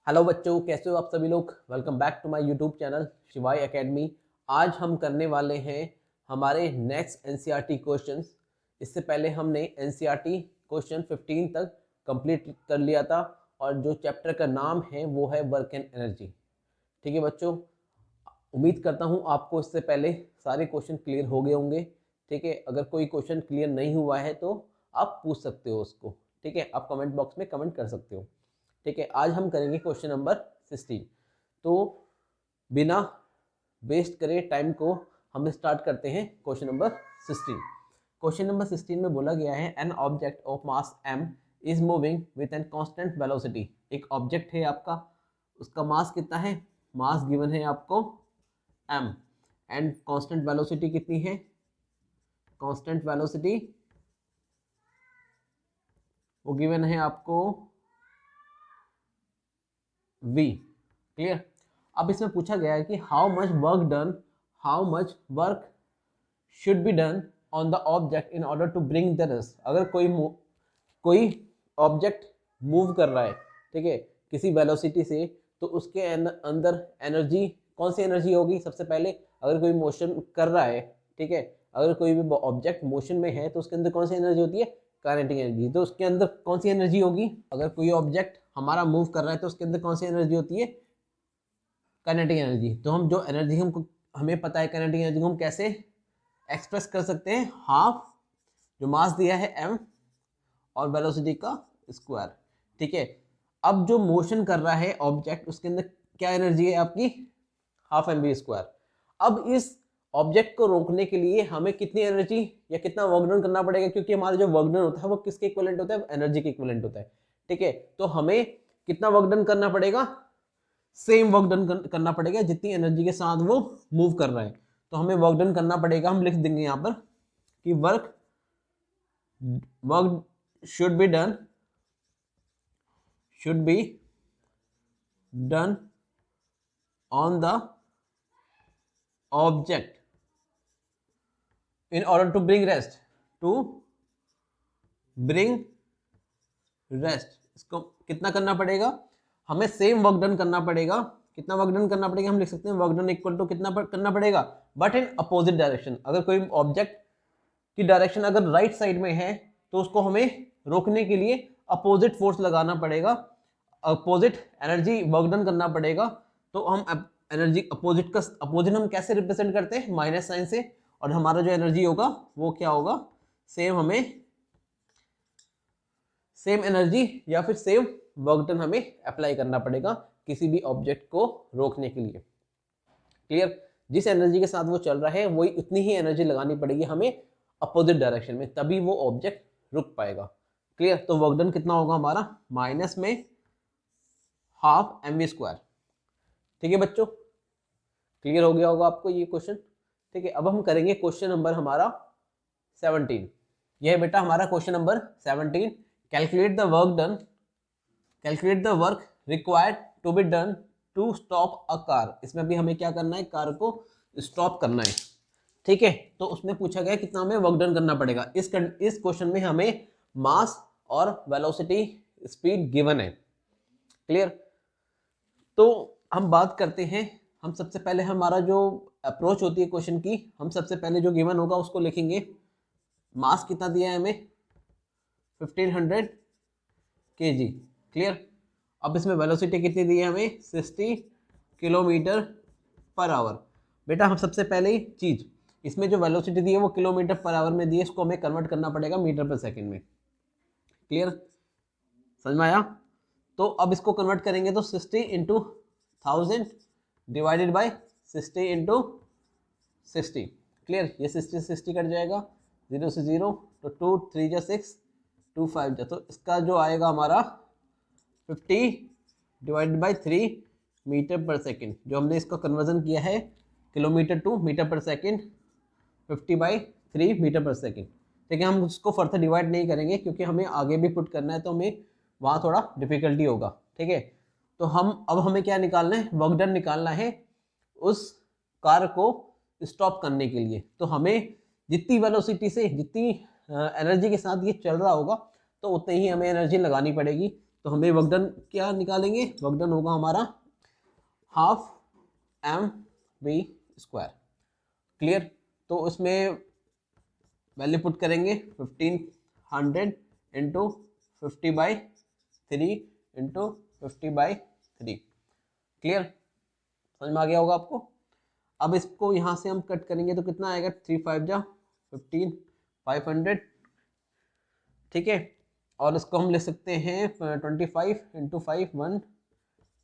Hello बच्चों, कैसे हो आप सभी लोग। Welcome back to my YouTube channel Shivay academy. आज हम करने वाले हैं हमारे नेक्स्ट एनसीईआरटी क्वेश्चंस। इससे पहले हमने एनसीईआरटी क्वेश्चन 15 तक कंप्लीट कर लिया था और जो चैप्टर का नाम है वो है वर्क एंड एनर्जी। ठीक है बच्चों, उम्मीद करता हूँ आपको इससे पहले सारे क्वेश्चन क्लियर हो गए होंगे। ठीक है, अगर कोई क्वेश्चन क्लियर नहीं हुआ है तो आप पूछ सकते हो उसको। ठीक है, आप कमेंट बॉक्स में कमेंट कर सकते हो। ठीक है, आज हम करेंगे क्वेश्चन नंबर 16। तो बिना वेस्ट करे टाइम को हम स्टार्ट करते हैं क्वेश्चन नंबर 16। क्वेश्चन नंबर 16 में बोला गया है an object of mass m is moving with an constant velocity. एक ऑब्जेक्ट है आपका, उसका मास कितना है, मास गिवन है आपको m एंड कांस्टेंट वेलोसिटी कितनी है, कांस्टेंट वेलोसिटी वो गिवन है आपको v। क्लियर। अब इसमें पूछा गया है कि how much work should be done on the object in order to bring the rest. अगर कोई ऑब्जेक्ट मूव कर रहा है, ठीक है, किसी वेलोसिटी से, तो उसके अंदर एनर्जी कौन सी एनर्जी होगी। सबसे पहले अगर कोई मोशन कर रहा है, ठीक है, अगर कोई भी ऑब्जेक्ट मोशन में है तो उसके अंदर कौन सी एनर्जी होती है, काइनेटिक एनर्जी। तो उसके अंदर कौन सी एनर्जी होगी, अगर कोई ऑब्जेक्ट हमारा मूव कर रहा है तो उसके अंदर कौन सी एनर्जी होती है, काइनेटिक एनर्जी। तो हम जो एनर्जी हमें पता है काइनेटिक एनर्जी को हम कैसे एक्सप्रेस कर सकते हैं, हाफ जो मास दिया है m और वेलोसिटी का स्क्वायर। ठीक है, अब जो मोशन कर रहा है ऑब्जेक्ट उसके अंदर क्या एनर्जी है आपकी, हाफ एम वी स्क्वायर। अब इस ऑब्जेक्ट को रोकने के लिए हमें कितनी एनर्जी या कितना वर्क डन करना पड़ेगा, क्योंकि हमारा जो वर्क डन होता है वो किसके इक्विवेलेंट होता है, एनर्जी के इक्विवेलेंट होता है। ठीक है, तो हमें कितना वर्क डन करना पड़ेगा, सेम वर्क डन करना पड़ेगा जितनी एनर्जी के साथ वो मूव कर रहा है। तो हमें वर्क डन करना पड़ेगा, हम लिख देंगे यहाँ पर कि work should be done on the object in order to bring rest. इसको कितना करना पड़ेगा, हमें सेम वर्क डन करना पड़ेगा। कितना वर्क डन करना पड़ेगा, हम लिख सकते हैं वर्क डन इक्वल टू कितना करना पड़ेगा, बट इन अपोजिट डायरेक्शन। अगर कोई ऑब्जेक्ट की डायरेक्शन अगर राइट साइड में है तो उसको हमें रोकने के लिए अपोजिट फोर्स लगाना पड़ेगा, अपोजिट एनर्जी वर्क डन करना पड़ेगा। तो हम एनर्जी अपोजिट हम कैसे रिप्रेजेंट करते हैं, माइनस साइन से, और हमारा जो एनर्जी होगा वो क्या होगा, हमें सेम एनर्जी या फिर सेम वर्क डन हमें अप्लाई करना पड़ेगा किसी भी ऑब्जेक्ट को रोकने के लिए। क्लियर, जिस एनर्जी के साथ वो चल रहा है वही उतनी ही एनर्जी लगानी पड़ेगी हमें अपोजिट डायरेक्शन में, तभी वो ऑब्जेक्ट रुक पाएगा। क्लियर, तो वर्क डन कितना होगा हमारा, माइनस में हाफ एम वी स्क्वायर। ठीक है बच्चों, क्लियर हो गया होगा आपको ये क्वेश्चन। ठीक है, अब हम करेंगे क्वेश्चन नंबर हमारा 17। यह है बेटा हमारा question number 17। Calculate the work required to be done to stop a car. इसमें भी हमें क्या करना है, कार को स्टॉप करना है। ठीक है, तो उसमें पूछा गया कितना हमें वर्क डन करना पड़ेगा। इस क्वेश्चन में हमें मास और वेलोसिटी स्पीड गिवन है। क्लियर, तो हम बात करते हैं। हम सबसे पहले हमारा जो अप्रोच होती है क्वेश्चन की, हम सबसे पहले जो गिवन होगा उसको लिखेंगे। मास कितना दिया है हमें, 1500 kg। क्लियर, अब इसमें वेलोसिटी कितनी दी है हमें, 60 किलोमीटर पर आवर। बेटा हम सबसे पहले चीज, इसमें जो वेलोसिटी दी है वो किलोमीटर पर आवर में दी है, इसको हमें कन्वर्ट करना पड़ेगा मीटर पर सेकंड में। क्लियर, समझ में आया। तो अब इसको कन्वर्ट करेंगे तो 60 into 1000 divided by 60 into 60। Clear, ये 60 कट जाएगा, 0 से 0, तो 2 3 जा 6, 2 5 जा, तो इसका जो आएगा हमारा 50 डिवाइडेड बाई 3 मीटर पर सेकेंड। जो हमने इसका कन्वर्जन किया है किलोमीटर टू मीटर पर सेकेंड, 50/3 मीटर पर सेकेंड। ठीक है, हम उसको फर्दर डिवाइड नहीं करेंगे क्योंकि हमें आगे भी पुट करना है, तो हमें वहाँ थोड़ा डिफिकल्टी होगा। ठीक है, तो अब हमें क्या निकालना है, वर्क डन निकालना है उस कार को स्टॉप करने के लिए। तो हमें जितनी वेलोसिटी से, जितनी एनर्जी के साथ ये चल रहा होगा, तो उतनी ही हमें एनर्जी लगानी पड़ेगी। तो हमें वर्क डन क्या निकालेंगे, वर्क डन होगा हमारा हाफ mv²। क्लियर। तो उसमें वैल्यू पुट करेंगे 1500 इंटू 50/3 इंटू 50/3। क्लियर, समझ में आ गया होगा आपको। अब इसको यहाँ से हम कट करेंगे तो कितना आएगा, 3 5 जा 15 500, ठीक है। और इसको हम ले सकते हैं 25 इंटू 5 1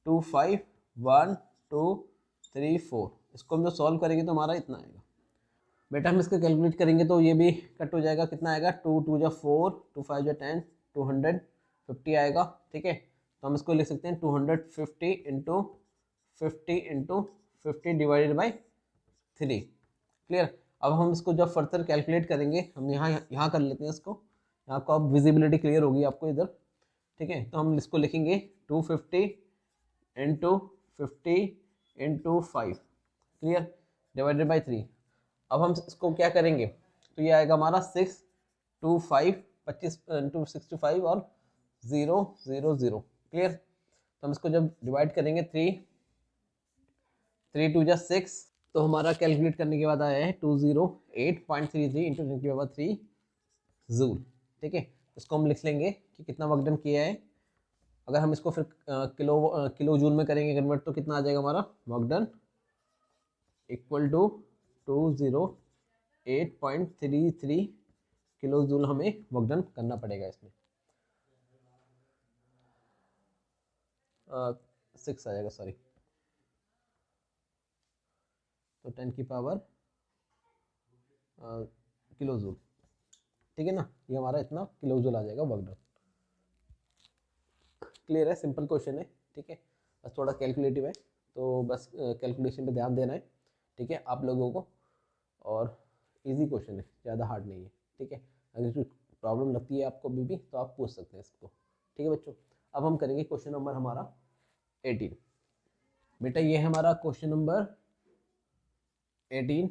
2 5 1 2 3 4। इसको हम जो सॉल्व करेंगे तो हमारा इतना आएगा। बेटा हम इसको कैलकुलेट करेंगे तो ये भी कट हो जाएगा, कितना आएगा 2 2 जा 4 2 5 जा 10 250 आएगा, ठीक है। तो हम इसको लिख सकते हैं 250 इंटू 50 डिवाइडेड बाई 3। क्लियर। अब हम इसको जब फर्दर कैलकुलेट करेंगे, हम यहाँ कर लेते हैं इसको, यहाँ आपको अब विजिबिलिटी क्लियर होगी आपको इधर, ठीक है। तो हम इसको लिखेंगे 250 into 50 into 5, clear, divided by 3। अब हम इसको क्या करेंगे, तो ये आएगा हमारा 6 2 5 25 इंटू 65 और 0 0 0। क्लियर। तो हम इसको जब डिवाइड करेंगे 3 3 2 जा 6, तो हमारा कैलकुलेट करने के बाद आया है 208.33 इंटू 10⁻³ जूल, ठीक है। इसको हम लिख लेंगे कि कितना वर्क डन किया है। अगर हम इसको फिर किलो जूल में करेंगे कन्वर्ट, तो कितना आ जाएगा हमारा work done equal to 208.33 kilo joule हमें वर्क डन करना पड़ेगा इसमें। 6 आ जाएगा, सॉरी, तो 10 की पावर किलो जूल, ठीक है ना। ये हमारा इतना किलो जूल आ जाएगा वर्क डन। क्लियर है, सिंपल क्वेश्चन है, ठीक है। बस थोड़ा कैलकुलेटिव है, तो बस कैलकुलेशन पे ध्यान देना है, ठीक है आप लोगों को। और इजी क्वेश्चन है, ज़्यादा हार्ड नहीं है, ठीक है। अगर कोई प्रॉब्लम लगती है आपको भी तो आप पूछ सकते हैं इसको, ठीक है बच्चों। अब हम करेंगे क्वेश्चन नंबर हमारा 18। बेटा ये है हमारा क्वेश्चन नंबर 18।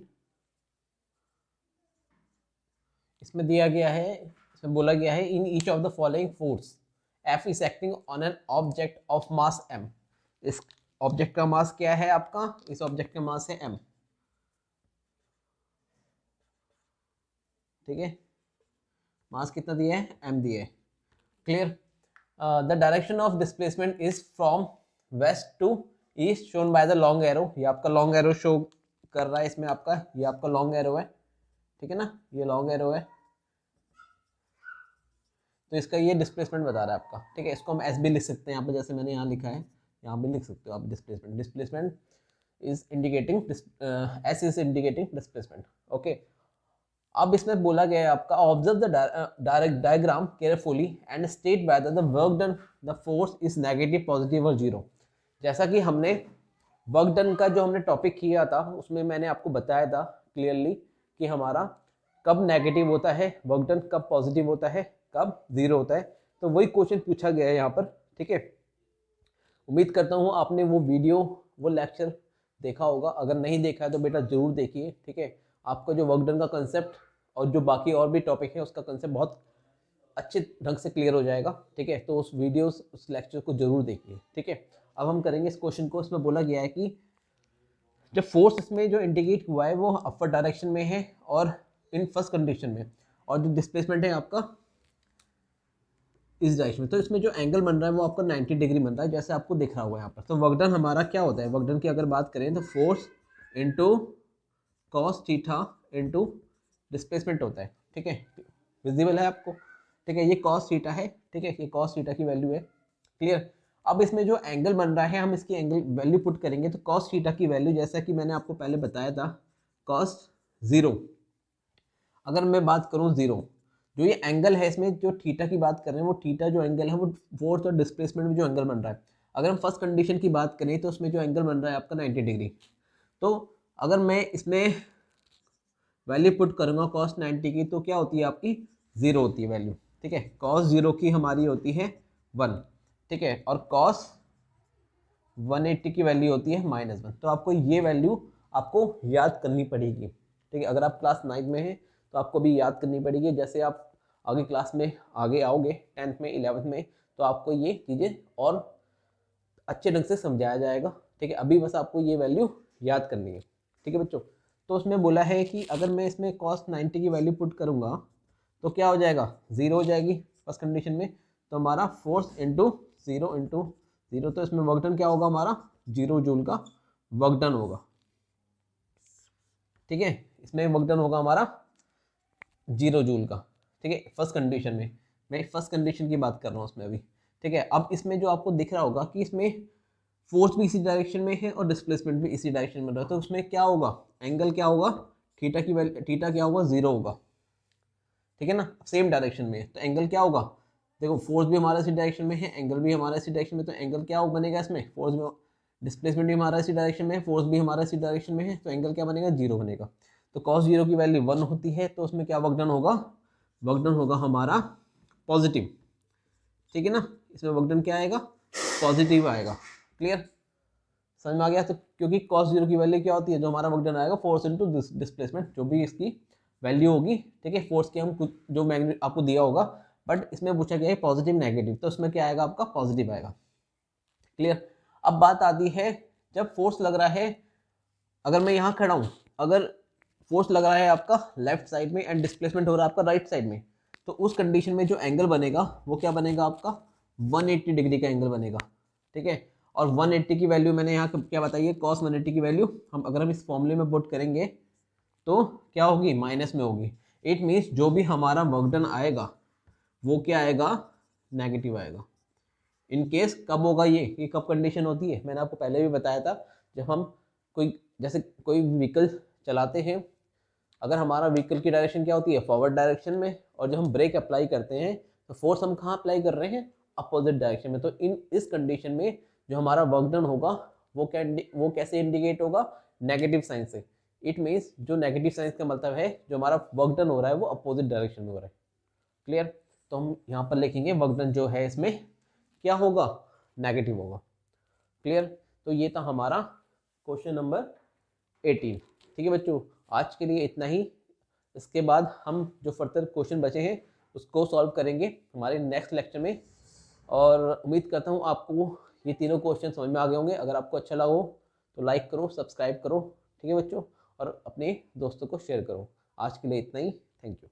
इसमें दिया गया है, इसमें बोला गया है in each of the following force F is acting on an object of mass m। इस ऑब्जेक्ट का मास क्या है आपका, इस ऑब्जेक्ट का मास है m, ठीक है। मास कितना दिया है, m दिया है। Clear. The direction of displacement is from west to east shown by the long arrow. ये आपका लॉन्ग एरो शो कर रहा है इसमें आपका, ये आपका लॉन्ग एरो है, ठीक है ना, ये लॉन्ग एरो है। तो इसका ये डिस्प्लेसमेंट बता रहा है आपका, ठीक है। इसको हम एस भी लिख सकते हैं यहाँ पे, जैसे मैंने यहाँ लिखा है, यहाँ भी लिख सकते हो आप displacement. Displacement is indicating, S is indicating displacement, okay. अब इसमें बोला गया है आपका observe the direct diagram carefully and state whether the work done the force is negative, positive और जीरो। जैसा कि हमने वर्क डन का जो हमने टॉपिक किया था उसमें मैंने आपको बताया था क्लियरली कि हमारा कब नेगेटिव होता है वर्क डन, कब पॉजिटिव होता है, कब जीरो होता है। तो वही क्वेश्चन पूछा गया है यहाँ पर, ठीक है। उम्मीद करता हूँ आपने वो वीडियो, वो लेक्चर देखा होगा। अगर नहीं देखा है तो बेटा जरूर देखिए, ठीक है। आपका जो वर्क डन का कंसेप्ट और जो बाकी और भी टॉपिक है उसका कंसेप्ट बहुत अच्छे ढंग से क्लियर हो जाएगा, ठीक है। तो उस वीडियोस, उस लेक्चर को जरूर देखिए, ठीक है। अब हम करेंगे इस क्वेश्चन को। इसमें बोला गया है कि जब फोर्स इसमें जो इंडिकेट हुआ है वो अपर डायरेक्शन में है और इन फर्स्ट कंडीशन में, और जो डिस्प्लेसमेंट है आपका इस डायरेक्शन में, तो इसमें जो एंगल बन रहा है वो आपका 90 डिग्री बन रहा है, जैसे आपको दिख रहा होगा यहाँ पर। तो वर्क डन हमारा क्या होता है, वर्क डन की अगर बात करें तो force into cos theta into displacement होता है, ठीक है। विजिबल है आपको, ठीक है। ये कॉस थीटा है, ठीक है, ये कॉस थीटा की वैल्यू है, क्लियर। अब इसमें जो एंगल बन रहा है हम इसकी एंगल वैल्यू पुट करेंगे, तो कॉस थीटा की वैल्यू जैसा कि मैंने आपको पहले बताया था कॉस 0। अगर मैं बात करूं 0, जो ये एंगल है इसमें जो थीटा की बात कर रहे हैं, वो थीटा जो एंगल है वो फोर्स और डिस्प्लेसमेंट में जो एंगल बन रहा है, अगर हम फर्स्ट कंडीशन की बात करें तो उसमें जो एंगल बन रहा है आपका 90 डिग्री। तो अगर मैं इसमें वैल्यू पुट करूंगा कॉस 90 की, तो क्या होती है आपकी 0 होती है वैल्यू, ठीक है। कॉस 0 की हमारी होती है 1, ठीक है, और कॉस 180 की वैल्यू होती है -1। तो आपको ये वैल्यू आपको याद करनी पड़ेगी, ठीक है। अगर आप क्लास 9 में हैं तो आपको भी याद करनी पड़ेगी। जैसे आप आगे क्लास में आगे आओगे 10th में 11th में, तो आपको ये चीज़ें और अच्छे ढंग से समझाया जाएगा। ठीक है, अभी बस आपको ये वैल्यू याद करनी है। ठीक है बच्चों, तो उसमें बोला है कि अगर मैं इसमें cos 90 की वैल्यू पुट करूँगा तो क्या हो जाएगा, 0 हो जाएगी फर्स्ट कंडीशन में। तो हमारा फोर्स इंटू ज़ीरो, तो इसमें वर्क डन क्या होगा हमारा, 0 जूल का वर्क डन होगा। ठीक है, इसमें वर्क डन होगा हमारा 0 जूल का। ठीक है, फर्स्ट कंडीशन में, मैं फर्स्ट कंडीशन की बात कर रहा हूँ उसमें अभी। ठीक है, अब इसमें जो आपको दिख रहा होगा कि इसमें फोर्स भी इसी डायरेक्शन में है और डिस्प्लेसमेंट भी इसी डायरेक्शन में रहा है, तो उसमें क्या होगा, एंगल क्या होगा, थीटा की वैल्यू, थीटा क्या होगा, 0 होगा। ठीक है ना, सेम डायरेक्शन में है तो एंगल क्या होगा, देखो फोर्स भी हमारा इसी डायरेक्शन में है, एंगल भी हमारा इसी डायरेक्शन में, तो एंगल क्या बनेगा इसमें, फोर्स में, डिस्प्लेसमेंट भी हमारा इसी डायरेक्शन में है, फोर्स भी हमारा इसी डायरेक्शन में है, तो एंगल क्या बनेगा, 0 बनेगा। तो cos 0 की वैल्यू 1 होती है, तो उसमें क्या वर्क डन होगा, वर्क डन होगा हमारा पॉजिटिव। ठीक है ना, इसमें वर्क डन क्या आएगा, पॉजिटिव आएगा। क्लियर, समझ में आ गया। तो क्योंकि cos 0 की वैल्यू क्या होती है, जो हमारा वर्क डन आएगा फोर्स इंटू डिस्प्लेसमेंट, जो भी इसकी वैल्यू होगी। ठीक है, फोर्स के हम कुछ जो मैग्नेट आपको दिया होगा, बट इसमें पूछा गया है पॉजिटिव नेगेटिव, तो उसमें क्या आएगा आपका, पॉजिटिव आएगा। क्लियर, अब बात आती है जब फोर्स लग रहा है, अगर मैं यहाँ खड़ा हूँ, अगर फोर्स लग रहा है आपका लेफ्ट साइड में एंड डिस्प्लेसमेंट हो रहा है आपका राइट साइड में, तो उस कंडीशन में जो एंगल बनेगा वो क्या बनेगा आपका, 180 डिग्री का एंगल बनेगा। ठीक है, और 180 की वैल्यू मैंने यहाँ क्या बताई है, cos 180 की वैल्यू हम अगर हम इस फॉर्मूले में पुट करेंगे तो क्या होगी, माइनस में होगी। इट मीन्स जो भी हमारा वर्क डन आएगा वो क्या आएगा, नेगेटिव आएगा। इन केस कब होगा ये कब कंडीशन होती है, मैंने आपको पहले भी बताया था, जब हम कोई जैसे कोई व्हीकल चलाते हैं, अगर हमारा व्हीकल की डायरेक्शन क्या होती है, फॉरवर्ड डायरेक्शन में, और जब हम ब्रेक अप्लाई करते हैं तो फोर्स हम कहाँ अप्लाई कर रहे हैं, अपोजिट डायरेक्शन में। तो इस कंडीशन में जो हमारा वर्क डन होगा वो कैसे इंडिकेट होगा, नेगेटिव साइन से। इट मीन्स जो नेगेटिव साइन का मतलब है जो हमारा वर्क डन हो रहा है वो अपोजिट डायरेक्शन में हो रहा है। क्लियर, तो हम यहाँ पर लिखेंगे वर्क डन जो है इसमें क्या होगा, नेगेटिव होगा। क्लियर, तो ये था हमारा क्वेश्चन नंबर 18। ठीक है बच्चों, आज के लिए इतना ही। इसके बाद हम जो फर्दर क्वेश्चन बचे हैं उसको सॉल्व करेंगे हमारे नेक्स्ट लेक्चर में, और उम्मीद करता हूँ आपको ये तीनों क्वेश्चन समझ में आ गए होंगे। अगर आपको अच्छा लगा हो तो लाइक करो, सब्सक्राइब करो। ठीक है बच्चों, और अपने दोस्तों को शेयर करो। आज के लिए इतना ही, थैंक यू।